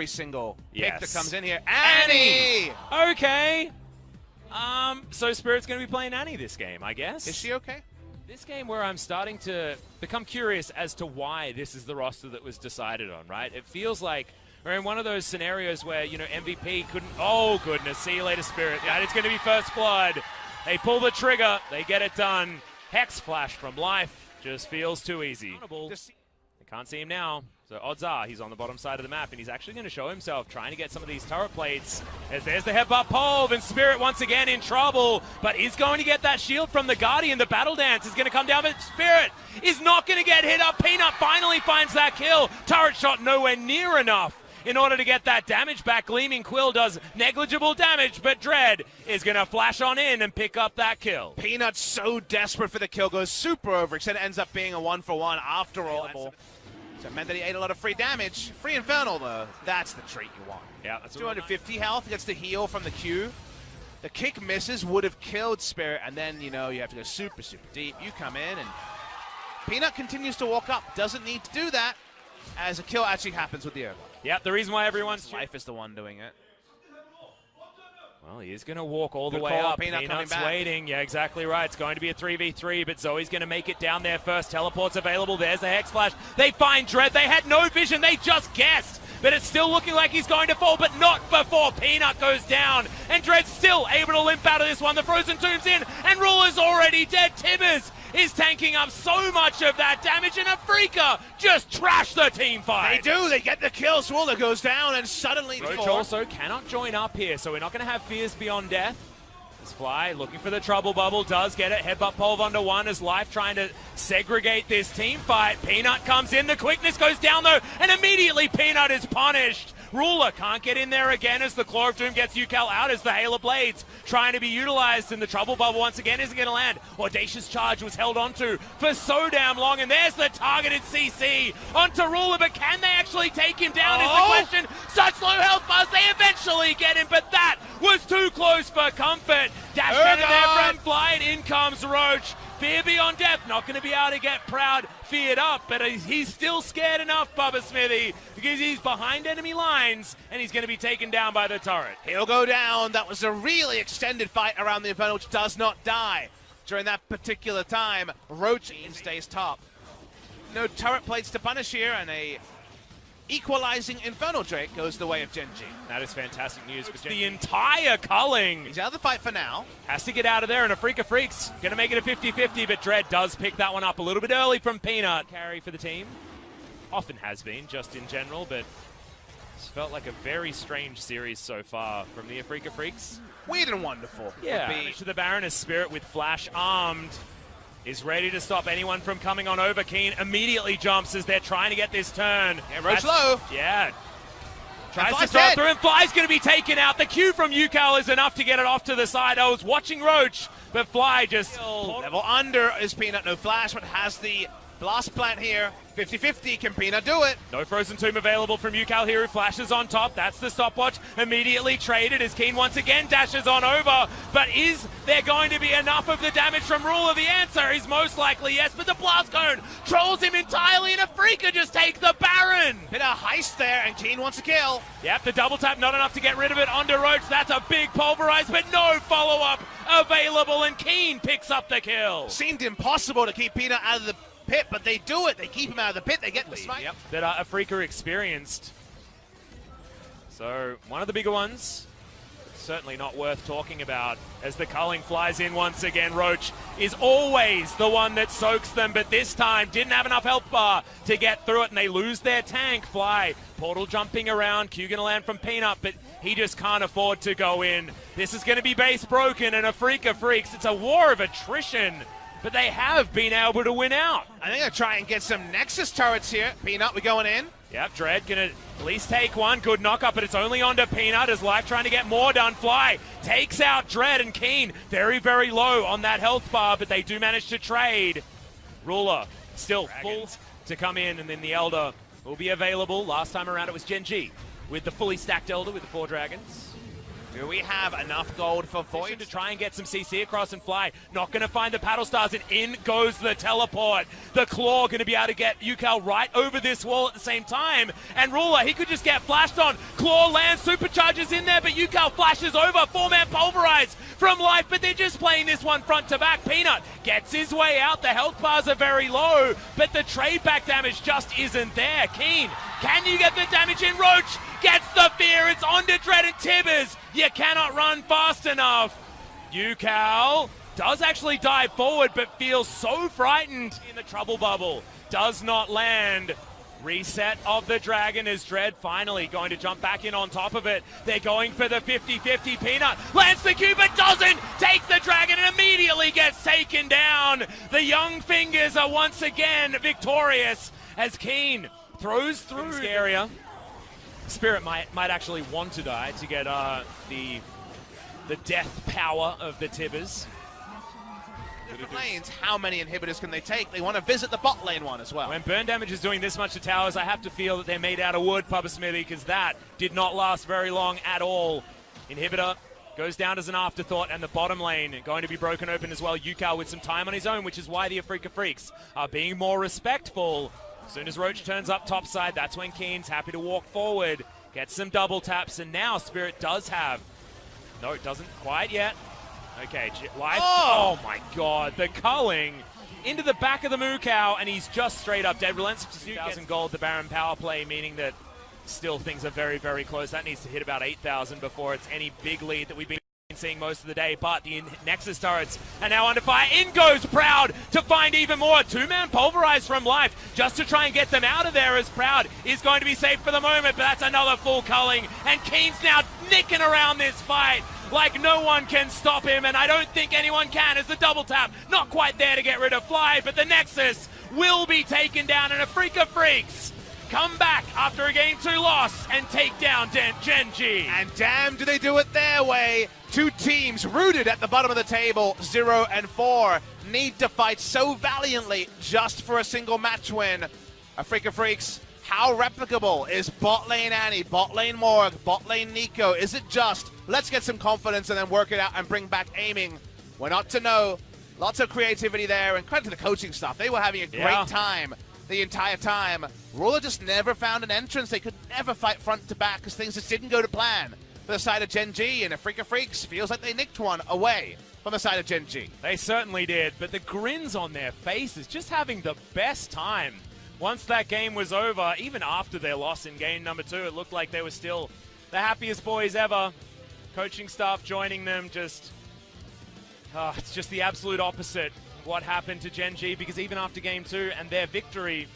every single pick that comes in here. Annie! Okay. So Spirit's going to be playing Annie this game, I guess. Is she okay? This game where I'm starting to become curious as to why this is the roster that was decided on, right? It feels like we're in one of those scenarios where, you know, MVP couldn't... Oh, goodness. See you later, Spirit. That is going to be first blood. They pull the trigger. They get it done. Hex Flash from Life just feels too easy. They can't see him now. So odds are he's on the bottom side of the map, and he's actually going to show himself trying to get some of these turret plates. As there's the headbutt pole, and Spirit once again in trouble, but is going to get that shield from the Guardian. The battle dance is going to come down, but Spirit is not going to get hit up. Peanut finally finds that kill. Turret shot nowhere near enough in order to get that damage back. Gleaming Quill does negligible damage, but Dread is going to flash on in and pick up that kill. Peanut's so desperate for the kill, goes super over. Instead it ends up being a 1-for-1 after all. So it meant that he ate a lot of free damage. Free Infernal, though, that's the trait you want. Yeah, that's 250 health, gets the heal from the Q. The kick misses, would have killed Spirit, and then, you know, you have to go super, super deep. You come in, and Peanut continues to walk up. Doesn't need to do that, as a kill actually happens with the Earth. Yep, the reason why everyone's... Life is the one doing it. Well, he is going to walk all the way up. Peanut's waiting. Yeah, exactly right. It's going to be a 3v3, but Zoe's going to make it down there first. Teleport's available. There's the Hex Flash. They find Dread. They had no vision. They just guessed. But it's still looking like he's going to fall, but not before Peanut goes down. And Dread's still able to limp out of this one. The Frozen Tomb's in, and Ruler's already dead. Tibbers is tanking up so much of that damage, and Afreeca just trashed the team fight. They do. They get the kill. Ruler goes down, and suddenly... Roach also cannot join up here, so we're not going to have fears beyond death. This Fly looking for the trouble bubble, does get it. Headbutt pole under one as Life trying to segregate this team fight. Peanut comes in, the quickness goes down though, and immediately Peanut is punished. Ruler can't get in there again as the Claw of Doom gets UCal out as the Hail of Blades trying to be utilized, and the trouble bubble once again isn't going to land. Audacious Charge was held onto for so damn long, and there's the targeted CC onto Ruler, but can they actually take him down is the question. Such low health bars, they eventually get him, but that was too close for comfort. Dash cannon there from Fly, and in comes Roach. Fear beyond death, not going to be able to get Proud feared up, but he's still scared enough, Bubba Smithy, because he's behind enemy lines, and he's going to be taken down by the turret. He'll go down. That was a really extended fight around the Infernal, which does not die. During that particular time, Roach stays top. No turret plates to punish here, and a equalizing Infernal Drake goes the way of gen.g. That is fantastic news for the entire culling. He's out of the fight for now. Has to get out of there, and Afreeca Freecs going to make it a 50-50, but Dread does pick that one up a little bit early from Peanut. Carry for the team. Often has been, just in general, but it's felt like a very strange series so far from the Afreeca Freecs. Weird and wonderful. Yeah. To the Baron as Spirit with Flash armed is ready to stop anyone from coming on over. Keen immediately jumps as they're trying to get this turn. Yeah, Roach low. Yeah. Tries to throw through, and Fly's going to be taken out. The Q from UCal is enough to get it off to the side. I was watching Roach, but Fly just... Level under is Peanut. No Flash, but has the blast plant here. 50-50, can Peanut do it? No Frozen Tomb available from UCal here, who flashes on top. That's the stopwatch. Immediately traded as Keen once again dashes on over. But is there going to be enough of the damage from Ruler? The answer is most likely yes, but the blast cone trolls him entirely, and Afreeca just take the Baron. Bit of heist there, and Keen wants a kill. Yep, the double tap not enough to get rid of it onto Roach. That's a big pulverize, but no follow-up available, and Keen picks up the kill. Seemed impossible to keep Peanut out of the pit, but they do it. They keep him out of the pit. They get the smite. Yep. That Afreeca experienced. So one of the bigger ones, certainly not worth talking about, as the culling flies in once again. Roach is always the one that soaks them, but this time didn't have enough health bar to get through it, and they lose their tank. Fly, portal jumping around. Q gonna land from Peanut, but he just can't afford to go in. This is gonna be base broken, and Afreeca Freecs, it's a war of attrition, but they have been able to win out. I think they'll try and get some Nexus turrets here. Peanut, we going in. Yep, Dread gonna at least take one. Good knock-up, but it's only onto Peanut as Life trying to get more done. Fly takes out Dread, and Keen very, very low on that health bar, but they do manage to trade. Ruler still full to come in, and then the Elder will be available. Last time around it was gen.g with the fully stacked Elder with the 4 dragons. Do we have enough gold for Void? To try and get some CC across and fly. Not going to find the paddle stars, and in goes the teleport. The Claw going to be able to get Yukal right over this wall at the same time. And Ruler, he could just get flashed on. Claw lands, supercharges in there, but Yukal flashes over. Four-man pulverize from Life, but they're just playing this one front to back. Peanut gets his way out. The health bars are very low, but the trade back damage just isn't there. Keen, can you get the damage in? Roach gets the fear. It's on to Dread and Tibbers. You cannot run fast enough. Yukal does actually dive forward, but feels so frightened in the trouble bubble. Does not land. Reset of the Dragon as Dread finally going to jump back in on top of it. They're going for the 50-50. Peanut lands the Q, but doesn't take the Dragon and immediately gets taken down. The Young Fingers are once again victorious as Keen throws through the area. Spirit might actually want to die to get the death power of the Tibbers. Different lanes, how many inhibitors can they take? They want to visit the bot lane one as well. When burn damage is doing this much to towers, I have to feel that they're made out of wood, Papa Smithy, because that did not last very long at all. Inhibitor goes down as an afterthought, and the bottom lane going to be broken open as well. Yukal with some time on his own, which is why the Afreeca Freecs are being more respectful. As soon as Roach turns up topside, that's when Keen's happy to walk forward, get some double taps, and now Spirit does have... No, it doesn't quite yet. Okay, Life. Oh my god, the culling into the back of the Moo Cow, and he's just straight up dead. Relents to 2,000 gold, the Baron power play, meaning that still things are very, very close. That needs to hit about 8,000 before it's any big lead that we've been seeing most of the day, but the Nexus turrets are now under fire. In goes Proud to find even more. Two-man pulverized from Life just to try and get them out of there, as Proud is going to be safe for the moment, but that's another full culling, and Keen's now nicking around this fight like no one can stop him, and I don't think anyone can, as the double tap not quite there to get rid of Fly, but the Nexus will be taken down, and Afreeca Freecs come back after a Game 2 loss and take down gen.g. And damn, do they do it their way. Two teams rooted at the bottom of the table, 0 and 4, need to fight so valiantly just for a single match win. Afreeca Freecs, how replicable is bot lane Annie, bot lane Morg, bot lane Nico? Is it just, let's get some confidence and then work it out and bring back aiming? We're not to know. Lots of creativity there, and credit to the coaching staff. They were having a great time the entire time. Ruler just never found an entrance. They could never fight front to back because things just didn't go to plan for the side of gen.g, and Afreeca Freecs feels like they nicked one away from the side of gen.g. They certainly did, but the grins on their faces, just having the best time. Once that game was over, even after their loss in game number 2, it looked like they were still the happiest boys ever. Coaching staff joining them, just... it's just the absolute opposite of what happened to gen.g, because even after game 2 and their victory,